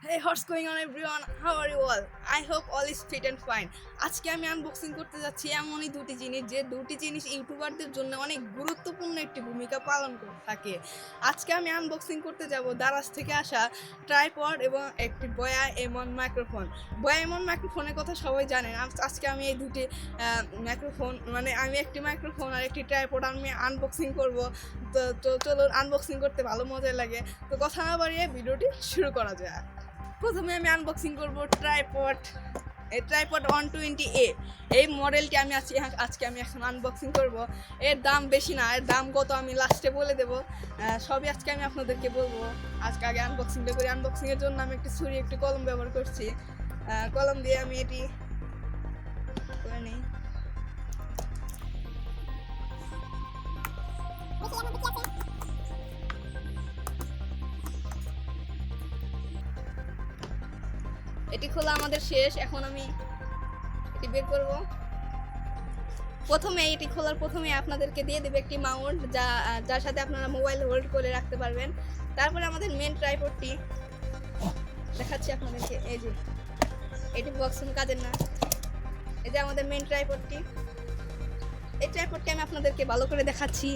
Hey, what's going on everyone? How are you all? I hope all is fit and fine. আজকে আমি unboxing করতে যাচ্ছি এমনই দুটি জিনিস যে দুটি জিনিস ইউটিউবারদের জন্য অনেক গুরুত্বপূর্ণ একটি ভূমিকা পালন করে থাকে। আজকে আমি আনবক্সিং করতে যাব দারাজ থেকে আসা ট্রাইপড এবং একটি বয়া এমন মাইক্রোফোন। বয়া এমন মাইক্রোফোনের কথা সবাই জানেন। আজকে আমি এই দুটি মাইক্রোফোন আমি একটি মাইক্রোফোন আর একটি ট্রাইপড আমি আনবক্সিং করব। তো চলুন আনবক্সিং করতে ভালো মজা লাগে। তো কথা না বাড়িয়ে ভিডিওটি শুরু করা যায়। প্রথমে আমি আনবক্সিং করব ট্রাইপড 120A। এই মডেলটি আজকে আমি এখন আনবক্সিং করব। এর দাম বেশি না, এর দাম কত আমি লাস্টে বলে দেবো। সবই আজকে আমি আপনাদেরকে বলবো। আজকে আগে আনবক্সিংটা করি। আনবক্সিংয়ের জন্য আমি একটি ছুরি একটি কলম ব্যবহার করছি। কলম দিয়ে আমি এটি করে নিই। এটি খোলা আমাদের শেষ। এখন আমি এটি বের করব। এটি খোলার প্রথমে আপনাদেরকে দিয়ে দেবে একটি মাউন্ট, যার সাথে আপনারা মোবাইল হোল্ড করে রাখতে পারবেন। তারপরে আমাদের মেন ট্রাইপডটি দেখাচ্ছি আপনাদেরকে। এই যে এটি বক্স কাজের না, এই যে আমাদের মেন ট্রাইপডটি। এই ট্রাইপডটি আমি আপনাদেরকে ভালো করে দেখাচ্ছি।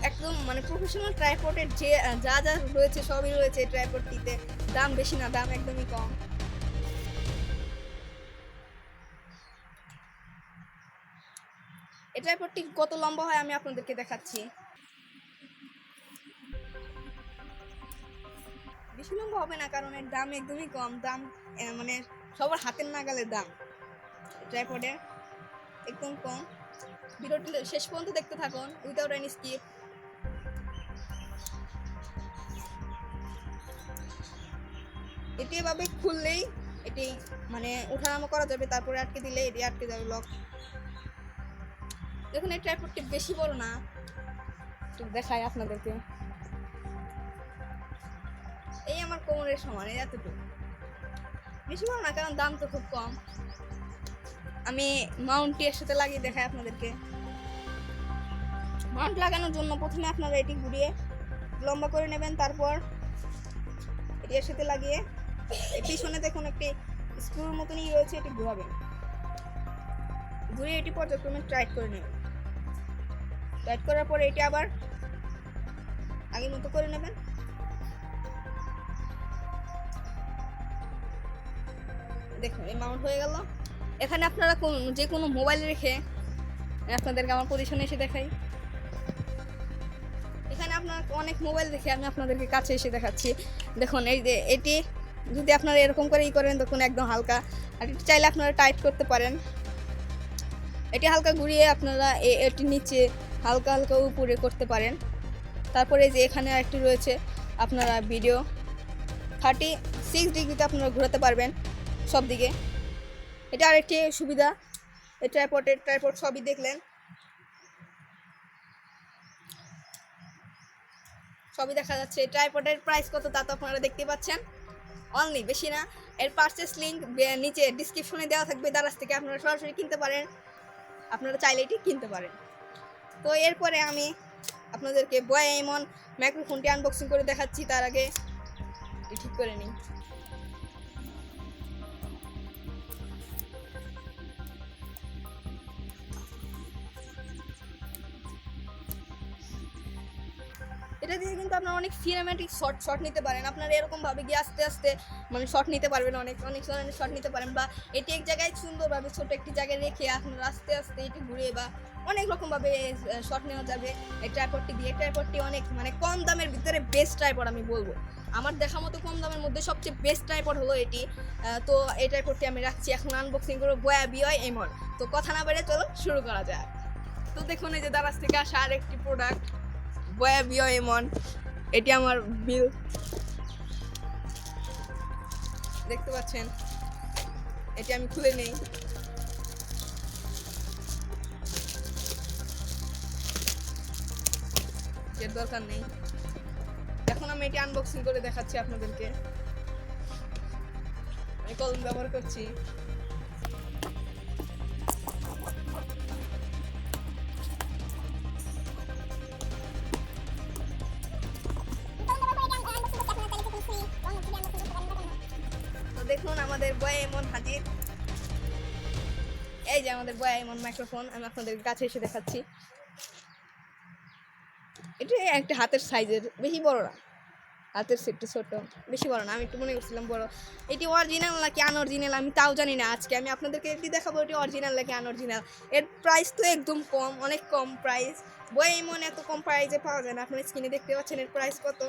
একদম মানে প্রফেশনাল ট্রাইপডের যা রয়েছে সবই রয়েছে এই ট্রাইপডটিতে। দাম বেশি না, দাম একদমই কম। এই ট্রাইপডটি কত লম্বা হয় আমি আপনাদেরকে দেখাচ্ছি। বেশি লম্বা হবে না, কারণ এর দাম একদমই কম। দাম মানে সবার হাতের নাগালের দাম ট্রাইপডের, একদম কম। ভিডিওটি শেষ পর্যন্ত দেখতে থাকুন উইদাউট এনি স্কিপ। এটি এভাবে খুললেই এটি মানে ওঠানামা করা যাবে, তারপরে আটকে দিলে এটি আটকে যাবে লক। দেখুন এই ট্রাইপডটি বেশি বড় না, একটু দেখাই আপনাদেরকে। এই আমার কোমরের সমান, এই এতটুকু। বেশি বড় না, কারণ দাম তো খুব কম। আমি মাউন্টটি এর সাথে লাগিয়ে দেখাই আপনাদেরকে। মাউন্ট লাগানোর জন্য প্রথমে আপনারা এটি ঘুরিয়ে লম্বা করে নেবেন, তারপর এটি এর সাথে লাগিয়ে এই পিছনে দেখুন একটি স্ক্রুর মতনই রয়েছে, এটি ঘুরাবেন। ঘুরিয়ে এটি পর্যায়ক্রমে টাইট করে নেবেন। টাইট করার পরে এটি আবার আগের মতো করে নেবেন। দেখুন এই মাউন্ট হয়ে গেল। এখানে আপনারা যে কোনো মোবাইল রেখে, আপনাদেরকে আমার পজিশনে এসে দেখাই। এখানে আপনার অনেক মোবাইল দেখে আমি আপনাদেরকে কাছে এসে দেখাচ্ছি। দেখুন এই যে এটি যদি আপনারা এরকম করে করেন, দেখুন একদম হালকা। আর এটি চাইলে আপনারা টাইট করতে পারেন। এটি হালকা ঘুরিয়ে আপনারা এটি নিচে হালকা হালকা উপরে করতে পারেন। তারপরে যে এখানে আরেকটি রয়েছে, আপনারা ভিডিও 36 ডিগ্রিতে আপনারা ঘোরাতে পারবেন সব দিকে। এটা আরেকটি সুবিধা। এই ট্রাইপড সবই দেখলেন, সবই দেখা যাচ্ছে। ট্রাইপডের প্রাইস কত তা তো আপনারা দেখতে পাচ্ছেন। অনলি, বেশি না। এর পারচেস লিঙ্ক নিচে ডিসক্রিপশনে দেওয়া থাকবে, দারাজ থেকে আপনারা সরাসরি কিনতে পারেন। আপনারা চাইলে এটি কিনতে পারেন। তো এরপরে আমি আপনাদেরকে বয়া এমন মাইক্রোফোনটি আনবক্সিং করে দেখাচ্ছি। তার আগে ঠিক করে নিই। এটা দিয়ে কিন্তু আপনারা অনেক সিনেম্যাটিক শট নিতে পারেন। আপনারা এরকমভাবে গিয়ে আস্তে আস্তে মানে শট নিতে পারবেন, অনেক ধরনের শট নিতে পারেন। বা এটি এক জায়গায় সুন্দরভাবে ছোট একটি জায়গায় রেখে আপনারা আস্তে আস্তে এটি ঘুরে বা অনেক রকমভাবে শট নেওয়া যাবে এই ট্রাইপডটি দিয়ে। ট্রাইপডটি অনেক মানে কম দামের ভিতরে বেস্ট ট্রাইপড আমি বলবো। আমার দেখা মতো কম দামের মধ্যে সবচেয়ে বেস্ট ট্রাইপড হলো এটি। তো এই ট্রাইপডটি আমি রাখছি। এখন আনবক্সিং করবো বয়া বিওয়াই এমন। তো কথা না বেড়ে চলো শুরু করা যায়। তো দেখুন এই যে দারাজ থেকে আসা আরেকটি প্রোডাক্ট বয়া বিও এমন। এটি আমার বিল, দেখতে পাচ্ছেন। এটি আমি খুলে নেই। এর দরকার নেই। এখন আমি এটি আনবক্সিং করে দেখাচ্ছি আপনাদেরকে। আমি কলম ব্যবহার করছি। দেখুন আমাদের বয়া এমন হাজির। এই যে আমাদের বয়া এমন মাইক্রোফোন, আমি আপনাদের কাছে এসে দেখাচ্ছি। এটা একটা হাতের সাইজের, বেশি বড় না, হাতের একটু ছোট, বেশি বড় না। আমি একটু মনে করছিলাম বড়। এটি অরিজিনাল নাকি আনঅরিজিনাল আমি তাও জানি না। আজকে আমি আপনাদেরকে এটি দেখাবো এটি অরিজিনাল নাকি আনঅরিজিনাল। এর প্রাইস তো একদম কম, অনেক কম প্রাইস। বয়া এমন এত কম প্রাইসে পাওয়া যায় না। আপনারা স্ক্রিনে দেখতে পাচ্ছেন এর প্রাইস কত।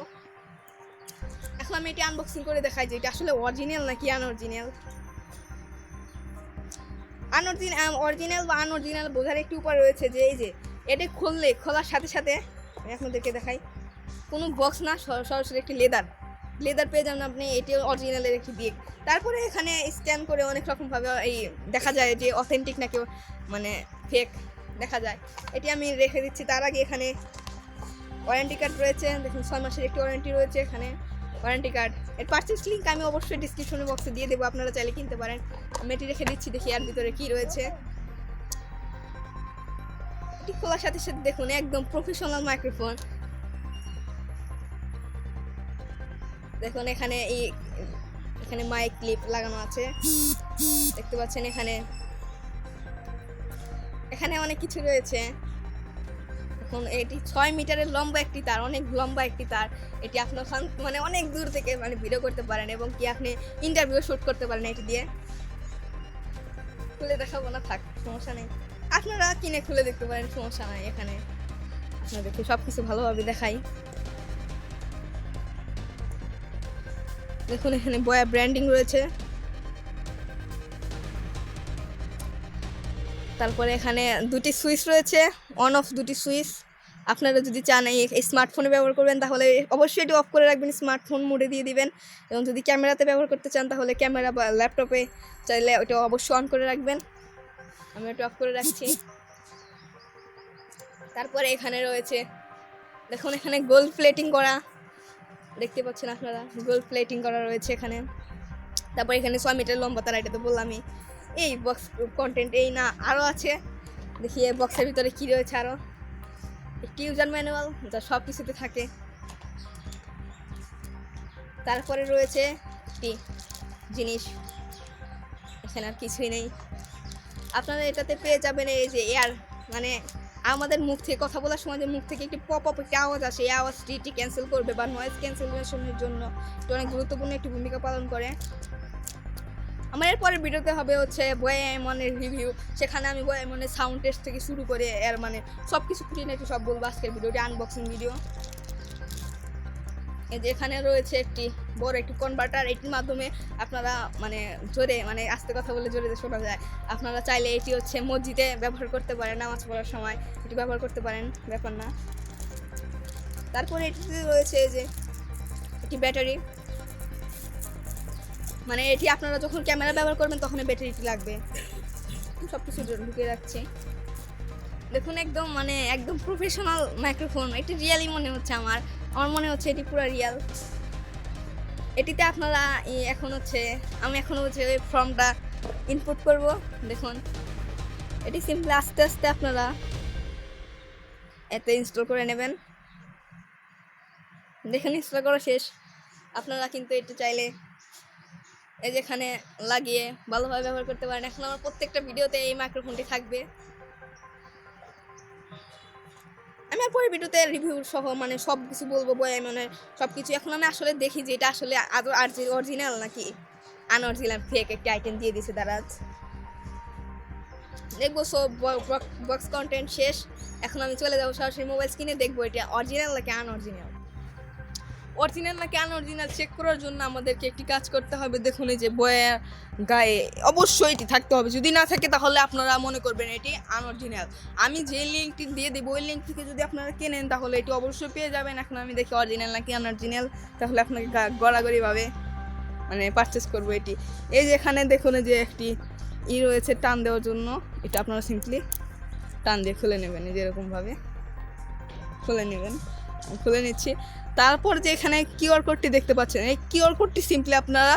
এখন আমি এটি আনবক্সিং করে দেখাই যে এটা আসলে অরিজিনাল নাকি আনঅরিজিনাল। অরিজিনাল বা আনঅরিজিনাল বোঝার একটি উপায় রয়েছে যে এই যে এটা খোলার সাথে সাথে আমি আপনাদেরকে দেখাই, কোনো বক্স না, সরাসরি একটি লেদার পেয়ে যাবেন আপনি। এটি অরিজিনালের একটি দিক। তারপরে এখানে স্ক্যান করে অনেক রকমভাবে এই দেখা যায় যে অথেন্টিক নাকি মানে ফেক দেখা যায়। এটি আমি রেখে দিচ্ছি। তার আগে এখানে ওয়ারেন্টি কার্ড রয়েছে, দেখুন 6 মাসের একটি ওয়ারেন্টি রয়েছে এখানে ওয়ারেন্টি কার্ড। এর পারচেজ লিঙ্ক আমি অবশ্যই ডিসক্রিপশন বক্সে দিয়ে দেবো, আপনারা চাইলে কিনতে পারেন। আমি এটি রেখে দিচ্ছি, দেখি এর ভিতরে কি রয়েছে। এটি খোলার সাথে সাথে দেখুন একদম প্রফেশনাল মাইক্রোফোন। দেখুন এখানে মাইক ক্লিপ লাগানো আছে, দেখতে পাচ্ছেন। এখানে অনেক কিছু রয়েছে। এখন এটি 6 মিটারের লম্বা একটি তার, অনেক লম্বা একটি তার। এটি আপনার মানে অনেক দূর থেকে মানে ভিডিও করতে পারেন এবং কি আপনি ইন্টারভিউ শুট করতে পারেন এটি দিয়ে। খুলে দেখাবো না, থাক, সমস্যা নেই, আপনারা কিনে খুলে দেখতে পারেন, সমস্যা নাই। এখানে আপনাদেরকে সব কিছু ভালোভাবে দেখাই। দেখুন এখানে বয়া ব্র্যান্ডিং রয়েছে। তারপরে এখানে দুটি সুইচ রয়েছে, অন অফ দুটি সুইচ। আপনারা যদি চান এই স্মার্টফোনে ব্যবহার করবেন তাহলে অবশ্যই এটি অফ করে রাখবেন, স্মার্টফোন মোডে দিয়ে দিবেন। এবং যদি ক্যামেরাতে ব্যবহার করতে চান তাহলে ক্যামেরা বা ল্যাপটপে চাইলে ওটা অবশ্যই অন করে রাখবেন। আমি ওটা অফ করে রাখছি। তারপরে এখানে রয়েছে, দেখুন এখানে গোল্ড প্লেটিং করা, দেখতে পাচ্ছেন আপনারা, গোল্ড প্লেটিং করা রয়েছে এখানে। তারপর এখানে 6 মিটার লম্বা তার, এটা তো বললামই। এই বক্স কন্টেন্ট এই না, আরও আছে, দেখি এই বক্সের ভিতরে কী রয়েছে। আরও একটি ইউজার ম্যানুয়াল যা সব কিছুতে থাকে। তারপরে রয়েছে একটি জিনিস, এখানে আর কিছুই নেই। আপনারা এটাতে পেয়ে যাবেন এই যে এয়ার, মানে আমাদের মুখ থেকে কথা বলার সময় যে মুখ থেকে একটি পপ আপ একটি আওয়াজ আসে, এই আওয়াজটি এটি ক্যান্সেল করবে বা নয়েজ ক্যান্সেলেশনের জন্য এটা অনেক গুরুত্বপূর্ণ একটি ভূমিকা পালন করে। আমার এর পরের ভিডিওতে হবে হচ্ছে বয়া এমনের রিভিউ, সেখানে আমি বয়া এমনের সাউন্ড টেস্ট থেকে শুরু করে এর মানে সব কিছু খুঁটিনাটি সব বলবো আজকের ভিডিওটি, আনবক্সিং ভিডিও। এই যে এখানে রয়েছে একটি বড় একটি কনভার্টার, এটির মাধ্যমে আপনারা মানে জোরে মানে আস্তে কথা বলে জোরে শোনা যায়। আপনারা চাইলে এটি হচ্ছে মসজিদে ব্যবহার করতে পারেন, নামাজ পড়ার সময় এটি ব্যবহার করতে পারেন, ব্যাপার না। তারপরে এটিতে রয়েছে যে একটি ব্যাটারি, মানে এটি আপনারা যখন ক্যামেরা ব্যবহার করবেন তখন ব্যাটারিটি লাগবে। সব কিছু ঢুকিয়ে রাখছি। দেখুন একদম মানে একদম প্রফেশনাল মাইক্রোফোন, এটি রিয়েলই মনে হচ্ছে। আমার মনে হচ্ছে এটি পুরো রিয়েল। এটিতে আপনারা আমি এখন হচ্ছে ওই ফর্মটা ইনপুট করব। দেখুন এটি সিম্পলি আস্তে আস্তে আপনারা এতে ইনস্টল করে নেবেন। দেখুন ইনস্টল করা শেষ। আপনারা কিন্তু এটা চাইলে এই যেখানে লাগিয়ে ভালোভাবে ব্যবহার করতে পারেন। এখন আমার প্রত্যেকটা ভিডিওতে এই মাইক্রোফোনটি থাকবে। আমি আর পরের ভিডিওতে রিভিউ সহ মানে সব কিছু বলবো, বয়া মানে সব কিছু। এখন আমি আসলে দেখি যে এটা আসলে আদৌ অরিজিনাল নাকি আনঅরিজিনাল, ফেক একটি আইটেম দিয়ে দিয়েছে তারা। দেখবো সব বক্স কন্টেন্ট শেষ। এখন আমি চলে যাবো সরাসরি মোবাইল স্ক্রিনে, দেখবো এটা অরিজিনাল নাকি আনঅরিজিনাল। অরিজিনাল নাকি আনঅরিজিনাল চেক করার জন্য আমাদেরকে একটি কাজ করতে হবে। দেখুন এই যে বয়ার গায়ে অবশ্যই এটি থাকতে হবে, যদি না থাকে তাহলে আপনারা মনে করবেন এটি আনঅরিজিনাল। আমি যে লিঙ্কটি দিয়ে দেবো ওই লিঙ্ক থেকে যদি আপনারা কেনেন তাহলে এটি অবশ্যই পেয়ে যাবেন। এখন আমি দেখি অরিজিনাল নাকি আনঅরিজিনাল, তাহলে আপনাকে গড়াগড়িভাবে মানে পারচেস করবো এটি। এই যে এখানে দেখুন যে একটি রয়েছে টান দেওয়ার জন্য, এটা আপনারা সিম্পলি টান দিয়ে খুলে নেবেন, এই যে এরকমভাবে খুলে নেবেন। খুলে নিচ্ছি। তারপর যে এখানে কিউআর কোডটি দেখতে পাচ্ছেন, এই কিউআর কোডটি সিম্পলি আপনারা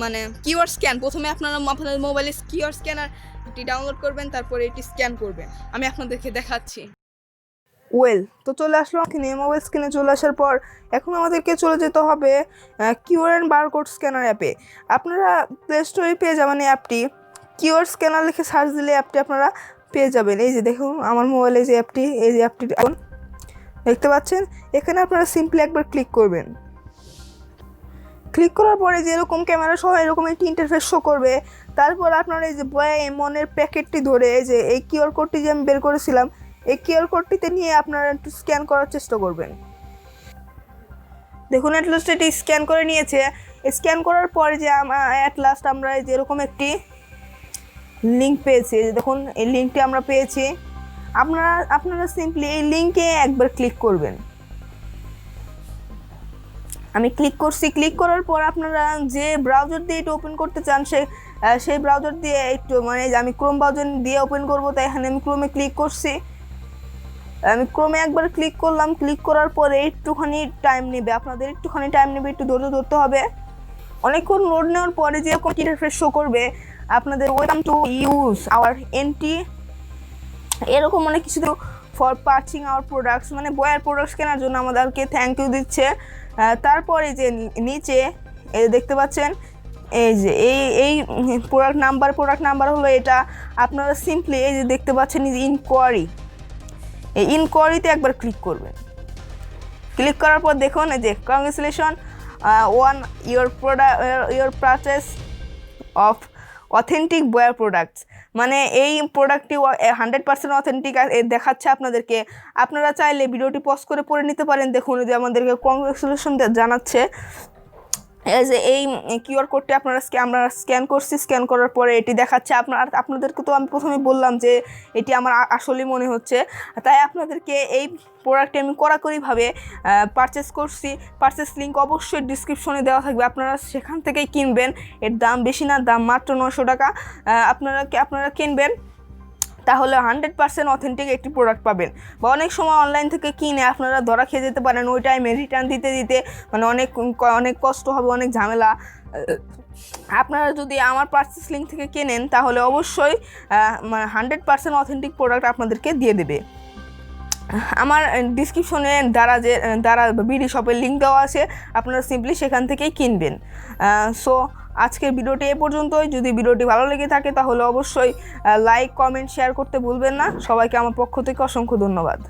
মানে কিউআর স্ক্যান, প্রথমে আপনারা আপনাদের মোবাইলে কিউআর স্ক্যানারটি ডাউনলোড করবেন, তারপরে এটি স্ক্যান করবেন। আমি আপনাদেরকে দেখাচ্ছি। ওয়েল, তো চলে আসলো এখানে মোবাইল স্ক্রিনে চলে আসার পর এখন আমাদেরকে চলে যেতে হবে কিউআর অ্যান্ড বারকোড স্ক্যানার অ্যাপে। আপনারা প্লে স্টোরে পেয়ে যাবেন এই অ্যাপটি। কিউআর স্ক্যানার লিখে সার্চ দিলে অ্যাপটি আপনারা পেয়ে যাবেন। এই যে দেখুন আমার মোবাইলে যে অ্যাপটি, এই যে অ্যাপটি এখন দেখতে পাচ্ছেন। এখানে আপনারা সিম্পলি একবার ক্লিক করবেন। ক্লিক করার পরে যে এরকম ক্যামেরা সহ এরকম একটি ইন্টারফেস শো করবে। তারপর আপনারা এই যে বয়া এমনের প্যাকেটটি ধরে এই যে এই কিউআর কোডটি যে আমি বের করেছিলাম, এই কিউআর কোডটিতে নিয়ে আপনারা একটু স্ক্যান করার চেষ্টা করবেন। দেখুন অ্যাট লাস্ট এটি স্ক্যান করে নিয়েছে। স্ক্যান করার পরে যে অ্যাট লাস্ট আমরা এই যে এরকম একটি লিঙ্ক পেয়েছি। দেখুন এই লিঙ্কটি আমরা পেয়েছি। আপনারা সিম্পলি এই লিঙ্কে একবার ক্লিক করবেন। আমি ক্লিক করছি। ক্লিক করার পর আপনারা যে ব্রাউজার দিয়ে এটা ওপেন করতে চান সেই ব্রাউজার দিয়ে একটু মানে আমি ক্রোম ব্রাউজার দিয়ে ওপেন করব, তাই এখানে আমি ক্রোমে ক্লিক করছি। আমি ক্রোমে একবার ক্লিক করলাম। ক্লিক করার পরে একটুখানি টাইম নেবে, আপনাদের একটুখানি টাইম নেবে, একটু ধৈর্য ধরতে হবে। অনেকক্ষণ লোড নেওয়ার পরে যে এরকম ইন্টারফেস শো করবে আপনাদের welcome to use hour N T এরকম অনেক কিছু ফর পার্চিং আওয়ার প্রোডাক্টস, মানে বয়ার প্রোডাক্টস কেনার জন্য আমাদেরকে থ্যাংক ইউ দিচ্ছে। তারপরে যে নিচে এই দেখতে পাচ্ছেন এই যে এই প্রোডাক্ট নাম্বার হলো এটা। আপনারা সিম্পলি এই যে দেখতে পাচ্ছেন ইনকোয়ারি, এই ইনকোয়ারিতে একবার ক্লিক করবেন। ক্লিক করার পর দেখুন এই যে congratulation on your purchase of authentic Bayer products, মানে এই প্রোডাক্টটি 100% অথেন্টিক দেখাচ্ছে আপনাদেরকে। আপনারা চাইলে ভিডিওটি পজ করে পড়ে নিতে পারেন। দেখুন যে আমাদেরকে কংগ্রেচুলেশন জানাচ্ছে। এই যে এই কিউআর কোডটি আমরা স্ক্যান করছি। স্ক্যান করার পরে এটি দেখাচ্ছে। আপনাদেরকে তো আমি প্রথমে বললাম যে এটি আমার আসলেই মনে হচ্ছে, তাই আপনাদেরকে এই প্রোডাক্টটি আমি কড়াকড়িভাবে পারচেস করছি। পারচেস লিঙ্ক অবশ্যই ডিসক্রিপশনে দেওয়া থাকবে, আপনারা সেখান থেকেই কিনবেন। এর দাম বেশি না, দাম মাত্র 900 টাকা। আপনারা কিনবেন, তাহলে 100% অথেন্টিক একটি প্রোডাক্ট পাবেন। বা অনেক সময় অনলাইন থেকে কিনে আপনারা ধরা খেয়ে যেতে পারেন, ওই টাইমে রিটার্ন দিতে মানে অনেক কষ্ট হবে, অনেক ঝামেলা। আপনারা যদি আমার পারচেস লিঙ্ক থেকে কেনেন তাহলে অবশ্যই 100% অথেন্টিক প্রোডাক্ট আপনাদেরকে দিয়ে দেবে। আমার ডিসক্রিপশনে দ্বারা বিডি শপের লিঙ্ক দেওয়া আছে, আপনারা সিম্পলি সেখান থেকেই কিনবেন। সো আজকের ভিডিওটি এ পর্যন্তই। যদি ভিডিওটি ভালো লেগে থাকে তাহলে অবশ্যই লাইক, কমেন্ট, শেয়ার করতে ভুলবেন না। সবাইকে আমার পক্ষ থেকে অসংখ্য ধন্যবাদ।